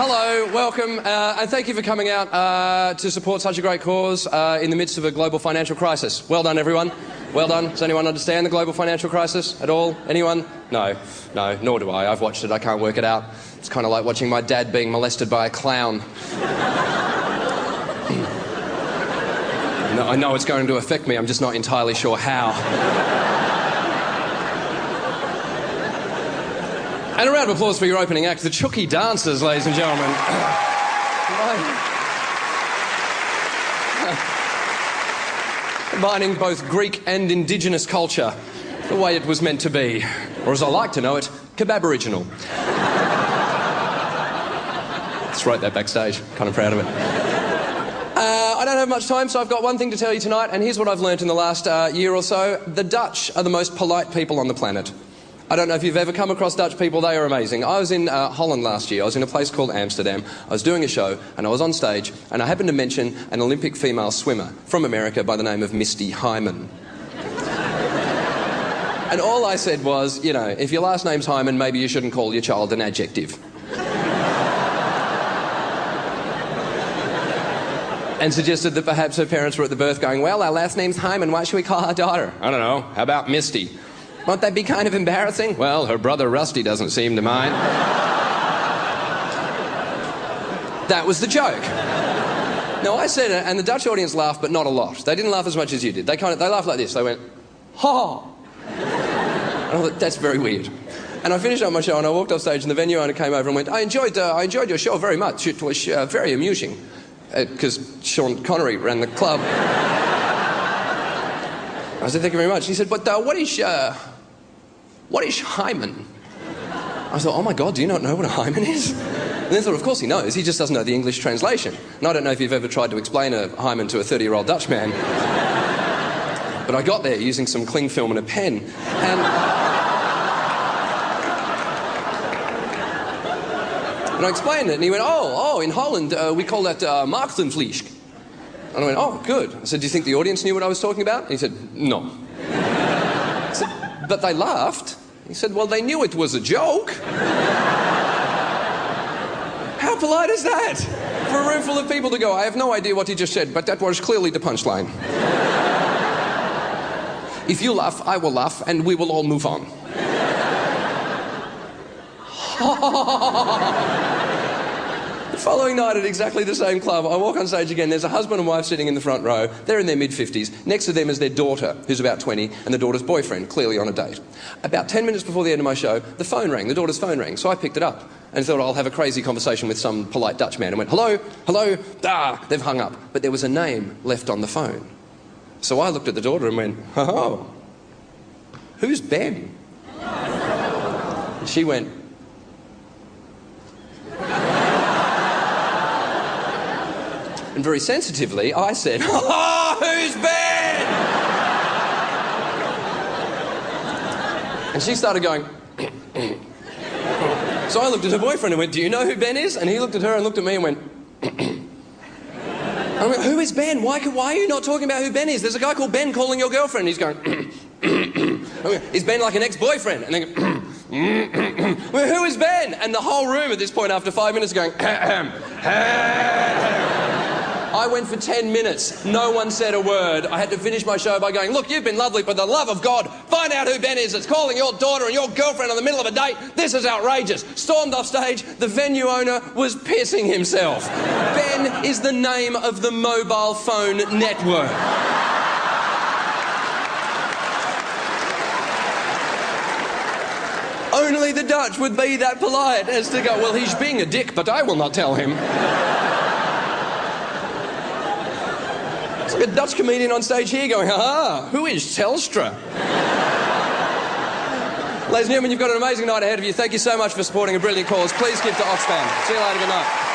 Hello, welcome, and thank you for coming out to support such a great cause in the midst of a global financial crisis. Well done, everyone. Well done. Does anyone understand the global financial crisis at all? Anyone? No, nor do I. I've watched it. I can't work it out. It's kind of like watching my dad being molested by a clown. I know it's going to affect me. I'm just not entirely sure how. And a round of applause for your opening act, the Chooky Dancers, ladies and gentlemen. Combining both Greek and indigenous culture, the way it was meant to be. Or as I like to know it, kebab original. Just wrote that backstage, kind of proud of it. I don't have much time, so I've got one thing to tell you tonight, and here's what I've learnt in the last year or so. The Dutch are the most polite people on the planet. I don't know if you've ever come across Dutch people, they are amazing. I was in Holland last year. I was in a place called Amsterdam. I was doing a show and I was on stage and I happened to mention an Olympic female swimmer from America by the name of Misty Hyman. And all I said was, you know, if your last name's Hyman, maybe you shouldn't call your child an adjective. And suggested that perhaps her parents were at the birth going, well, our last name's Hyman, what should we call our daughter? I don't know, how about Misty? Won't that be kind of embarrassing? Well, her brother Rusty doesn't seem to mind. That was the joke. Now, I said it, and the Dutch audience laughed, but not a lot. They didn't laugh as much as you did. They laughed like this. They went, ha! And I thought, that's very weird. And I finished up my show, and I walked off stage, and the venue owner came over and went, I enjoyed your show very much. It was very amusing. Because Sean Connery ran the club. I said, thank you very much. He said, but what is hymen? I thought, oh my God, do you not know what a hymen is? And then I thought, of course he knows, he just doesn't know the English translation. And I don't know if you've ever tried to explain a hymen to a 30-year-old Dutch man. But I got there using some cling film and a pen. And I explained it, and he went, oh, in Holland, we call that Maagdenvlies. And I went, oh, good. I said, do you think the audience knew what I was talking about? And he said, no. I said, but they laughed. He said, well, they knew it was a joke. How polite is that? For a room full of people to go, I have no idea what he just said, but that was clearly the punchline. If you laugh, I will laugh, and we will all move on. The following night at exactly the same club, I walk on stage again. There's a husband and wife sitting in the front row. They're in their mid-50s. Next to them is their daughter, who's about 20, and the daughter's boyfriend, clearly on a date. About 10 minutes before the end of my show, the phone rang, the daughter's phone rang. So I picked it up and thought I'll have a crazy conversation with some polite Dutch man. And went, hello, they've hung up. But there was a name left on the phone. So I looked at the daughter and went, oh, who's Ben? And she went, and very sensitively, I said, oh, who's Ben? And she started going, So I looked at her boyfriend and went, do you know who Ben is? And he looked at her and looked at me and went, I went, who is Ben? Why are you not talking about who Ben is? There's a guy called Ben calling your girlfriend. He's going, is Ben like an ex-boyfriend? And then well, who is Ben? And the whole room at this point, after 5 minutes, going, I went for 10 minutes. No one said a word. I had to finish my show by going, look, you've been lovely, but the love of God, find out who Ben is. It's calling your daughter and your girlfriend in the middle of a date. This is outrageous. Stormed off stage. The venue owner was pissing himself. Ben is the name of the mobile phone network. Only the Dutch would be that polite as to go, well, he's being a dick, but I will not tell him. It's like a Dutch comedian on stage here going, who is Telstra? Ladies and gentlemen, you've got an amazing night ahead of you. Thank you so much for supporting a brilliant cause. Please give to Oxfam. See you later. Good night.